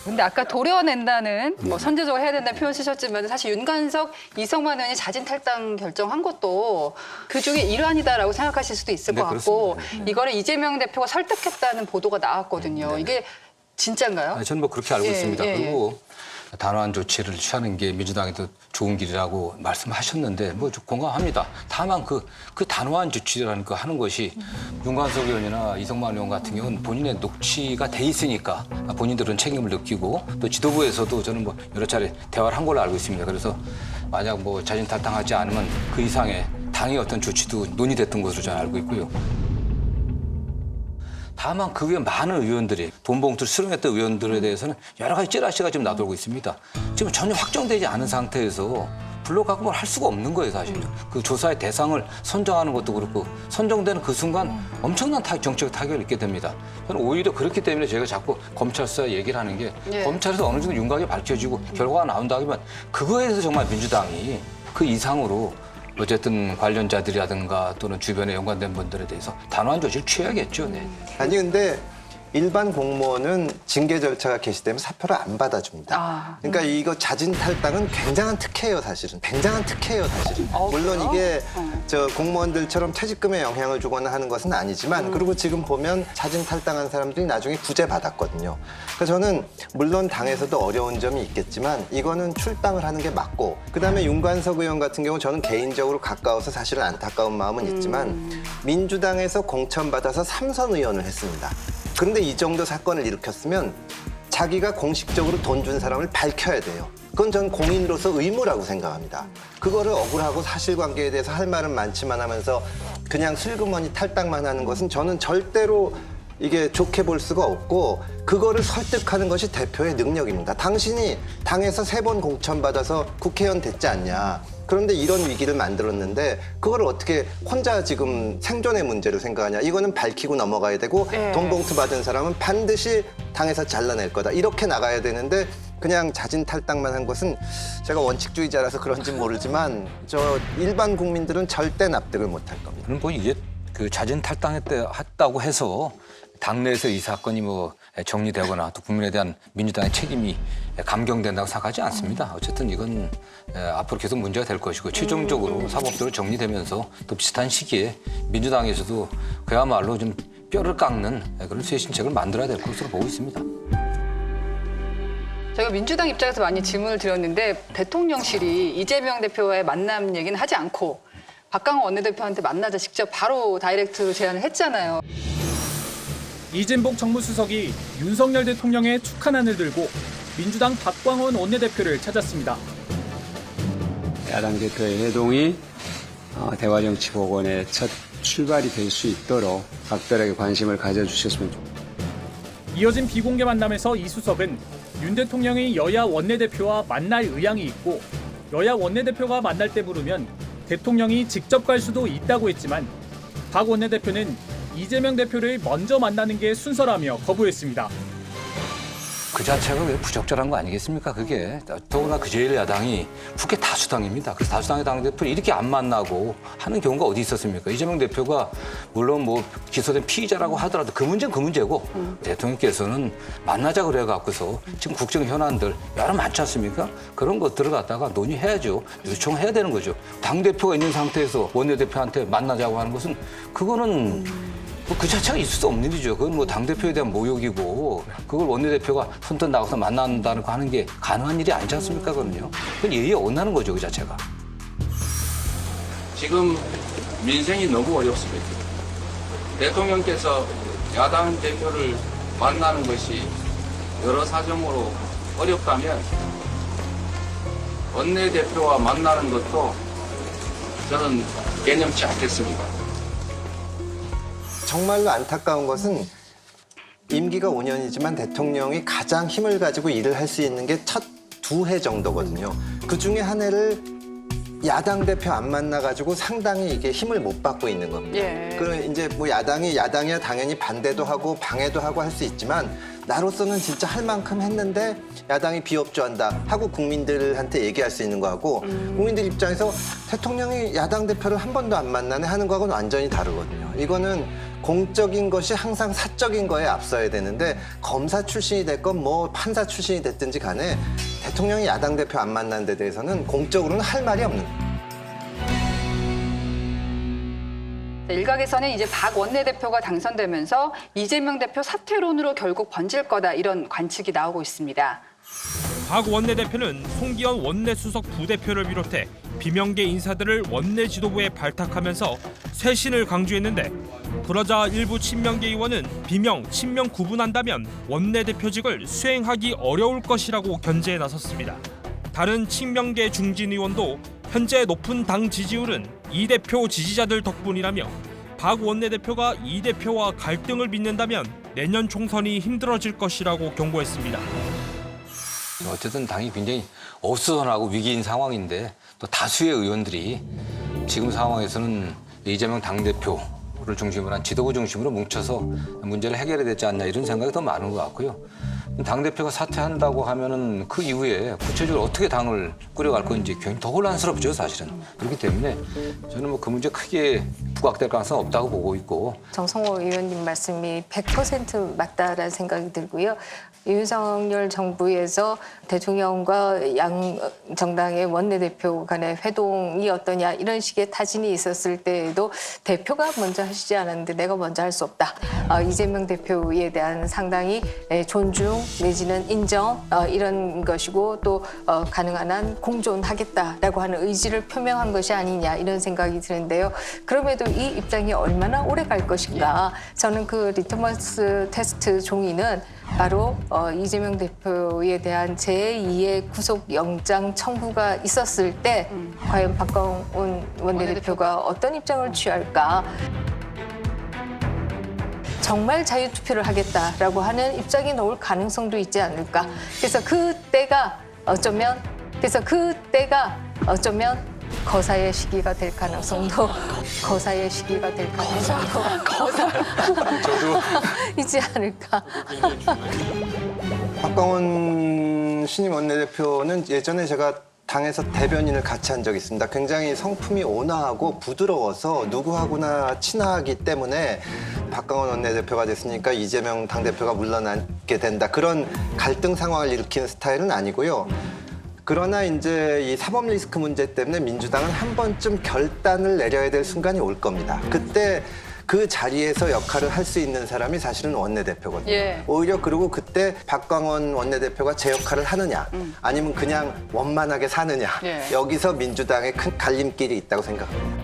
근데 아까 도려낸다는 뭐 선제적으로 해야 된다는 표현 쓰셨지만 사실 윤관석, 이성만 의원이 자진 탈당 결정한 것도 그 중에 일환이다라고 생각하실 수도 있을 네, 것 같고 그렇습니다. 이거를 이재명 대표가 설득했다는 보도가 나왔거든요. 이게 진짜인가요? 아니, 저는 뭐 그렇게 알고 예, 있습니다. 예, 예. 그리고 단호한 조치를 취하는 게 민주당에도 좋은 길이라고 말씀하셨는데 뭐 좀 공감합니다. 다만 그 단호한 조치라는 거 하는 것이 윤관석 의원이나 이성만 의원 같은 경우는 본인의 녹취가 돼 있으니까 본인들은 책임을 느끼고 또 지도부에서도 저는 뭐 여러 차례 대화를 한 걸로 알고 있습니다. 그래서 만약 뭐 자진 탈당하지 않으면 그 이상의 당의 어떤 조치도 논의됐던 것으로 저는 알고 있고요. 다만 그 외에 많은 의원들이 돈 봉투를 수령했던 의원들에 대해서는 여러 가지 찌라시가 지금 나돌고 있습니다. 지금 전혀 확정되지 않은 상태에서 불러가고 뭘 할 수가 없는 거예요, 사실은. 그 조사의 대상을 선정하는 것도 그렇고 선정되는 그 순간 엄청난 정치적 타격을 입게 됩니다. 저는 오히려 그렇기 때문에 제가 자꾸 검찰 수사 얘기를 하는 게 예. 검찰에서 어느 정도 윤곽이 밝혀지고 결과가 나온다면 그거에 대해서 정말 민주당이 그 이상으로 어쨌든 관련자들이라든가 또는 주변에 연관된 분들에 대해서 단호한 조치를 취해야겠죠. 네. 아니 근데 일반 공무원은 징계 절차가 개시되면 사표를 안 받아줍니다. 그러니까 이거 자진 탈당은 굉장한 특혜예요, 사실은. 굉장한 특혜예요, 사실은. 물론 이게 저 공무원들처럼 퇴직금에 영향을 주거나 하는 것은 아니지만 그리고 지금 보면 자진 탈당한 사람들이 나중에 구제 받았거든요. 그래서 저는 물론 당에서도 어려운 점이 있겠지만 이거는 출당을 하는 게 맞고 그다음에 윤관석 의원 같은 경우 저는 개인적으로 가까워서 사실은 안타까운 마음은 있지만 민주당에서 공천받아서 3선 의원을 했습니다. 그런데 이 정도 사건을 일으켰으면 자기가 공식적으로 돈 준 사람을 밝혀야 돼요. 그건 전 공인으로서 의무라고 생각합니다. 그거를 억울하고 사실관계에 대해서 할 말은 많지만 하면서 그냥 슬그머니 탈당만 하는 것은 저는 절대로 이게 좋게 볼 수가 없고 그거를 설득하는 것이 대표의 능력입니다. 당신이 당에서 3번 공천받아서 국회의원 됐지 않냐. 그런데 이런 위기를 만들었는데 그걸 어떻게 혼자 지금 생존의 문제로 생각하냐. 이거는 밝히고 넘어가야 되고 돈 봉투 받은 사람은 반드시 당에서 잘라낼 거다. 이렇게 나가야 되는데 그냥 자진 탈당만 한 것은 제가 원칙주의자라서 그런지 모르지만 저 일반 국민들은 절대 납득을 못할 겁니다. 그럼 뭐 이게 그 자진 탈당했다고 해서 당내에서 이 사건이 뭐 정리되거나 또 국민에 대한 민주당의 책임이 감경된다고 생각하지 않습니다. 어쨌든 이건 앞으로 계속 문제가 될 것이고 최종적으로 사법적으로 정리되면서 또 비슷한 시기에 민주당에서도 그야말로 좀 뼈를 깎는 그런 쇄신책을 만들어야 될 것으로 보고 있습니다. 저희가 민주당 입장에서 많이 질문을 드렸는데 대통령실이 이재명 대표와의 만남 얘기는 하지 않고 박강원 원내대표한테 만나자 직접 바로 다이렉트로 제안을 했잖아요. 이진복 정무수석이 윤석열 대통령의 축하난을 들고 민주당 박광원 원내대표를 찾았습니다. 야당 대표의 회동이 대화정치복원의 첫 출발이 될 수 있도록 각별하게 관심을 가져주셨으면 좋겠습니다. 이어진 비공개 만남에서 이 수석은 윤 대통령이 여야 원내대표와 만날 의향이 있고 여야 원내대표가 만날 때 부르면 대통령이 직접 갈 수도 있다고 했지만 박 원내대표는 이재명 대표를 먼저 만나는 게 순서라며 거부했습니다. 그 자체가 왜 부적절한 거 아니겠습니까? 그게 더구나 그 제1야당이 국회 다수당입니다. 그래서 다수당의 당대표를 이렇게 안 만나고 하는 경우가 어디 있었습니까? 이재명 대표가 물론 뭐 기소된 피의자라고 하더라도 그 문제는 그 문제고 대통령께서는 만나자 그래 갖고서 지금 국정 현안들 여러 많지 않습니까? 그런 것 들어갔다가 논의해야죠. 요청해야 되는 거죠. 당대표가 있는 상태에서 원내대표한테 만나자고 하는 것은 그거는 그 자체가 있을 수 없는 일이죠. 그건 뭐 당대표에 대한 모욕이고 그걸 원내대표가 손톱 나가서 만난다는 거 하는 게 가능한 일이 아니지 않습니까? 그건요. 그건 예의에 어긋나는 거죠. 그 자체가. 지금 민생이 너무 어렵습니다. 대통령께서 야당 대표를 만나는 것이 여러 사정으로 어렵다면 원내대표와 만나는 것도 저는 개념치 않겠습니다. 정말로 안타까운 것은 임기가 5년이지만 대통령이 가장 힘을 가지고 일을 할 수 있는 게 첫 2해 정도거든요. 그중에 한 해를 야당 대표 안 만나가지고 상당히 이게 힘을 못 받고 있는 겁니다. 예. 그럼 이제 뭐 야당이야 당연히 반대도 하고 방해도 하고 할 수 있지만 나로서는 진짜 할 만큼 했는데 야당이 비협조한다 하고 국민들한테 얘기할 수 있는 거하고 국민들 입장에서 대통령이 야당 대표를 한 번도 안 만나네 하는 거하고는 완전히 다르거든요. 이거는 공적인 것이 항상 사적인 거에 앞서야 되는데 검사 출신이 됐건 뭐 판사 출신이 됐든지 간에 대통령이 야당 대표 안 만난 데 대해서는 공적으로는 할 말이 없는 거예요. 일각에서는 이제 박 원내대표가 당선되면서 이재명 대표 사퇴론으로 결국 번질 거다 이런 관측이 나오고 있습니다. 박 원내대표는 송기현 원내수석 부대표를 비롯해 비명계 인사들을 원내 지도부에 발탁하면서 쇄신을 강조했는데 그러자 일부 친명계 의원은 비명, 친명 구분한다면 원내대표직을 수행하기 어려울 것이라고 견제에 나섰습니다. 다른 친명계 중진 의원도 현재 높은 당 지지율은 이 대표 지지자들 덕분이라며 박 원내대표가 이 대표와 갈등을 빚는다면 내년 총선이 힘들어질 것이라고 경고했습니다. 어쨌든 당이 굉장히 어수선하고 위기인 상황인데 또 다수의 의원들이 지금 상황에서는 이재명 당대표를 중심으로 한 지도부 중심으로 뭉쳐서 문제를 해결해야 되지 않나 이런 생각이 더 많은 것 같고요. 당대표가 사퇴한다고 하면은 그 이후에 구체적으로 어떻게 당을 꾸려갈 건지 굉장히 더 혼란스럽죠, 사실은. 그렇기 때문에 저는 뭐 그 문제 크게 부각될 가능성은 없다고 보고 있고. 정성호 의원님 말씀이 100% 맞다라는 생각이 들고요. 윤석열 정부에서 대통령과 양 정당의 원내대표 간의 회동이 어떠냐 이런 식의 타진이 있었을 때에도 대표가 먼저 하시지 않았는데 내가 먼저 할 수 없다. 이재명 대표에 대한 상당히 존중 내지는 인정 이런 것이고 또 가능한 한 공존하겠다라고 하는 의지를 표명한 것이 아니냐 이런 생각이 드는데요. 그럼에도 이 입장이 얼마나 오래 갈 것인가. 저는 그 리트머스 테스트 종이는 바로 이재명 대표에 대한 제2의 구속영장 청구가 있었을 때 과연 박광온 원내대표가 어떤 입장을 취할까. 정말 자유투표를 하겠다라고 하는 입장이 나올 가능성도 있지 않을까. 그래서 그때가 어쩌면 거사의 시기가 될 가능성도 있지 않을까. 박광원 신임 원내대표는 예전에 제가 당에서 대변인을 같이 한 적이 있습니다. 굉장히 성품이 온화하고 부드러워서 누구하고나 친하기 때문에 박광원 원내대표가 됐으니까 이재명 당대표가 물러나게 된다. 그런 갈등 상황을 일으키는 스타일은 아니고요. 그러나 이제 이 사법 리스크 문제 때문에 민주당은 한 번쯤 결단을 내려야 될 순간이 올 겁니다. 그때 그 자리에서 역할을 할 수 있는 사람이 사실은 원내대표거든요. 예. 오히려 그리고 그때 박광원 원내대표가 제 역할을 하느냐 아니면 그냥 원만하게 사느냐 예. 여기서 민주당의 큰 갈림길이 있다고 생각합니다.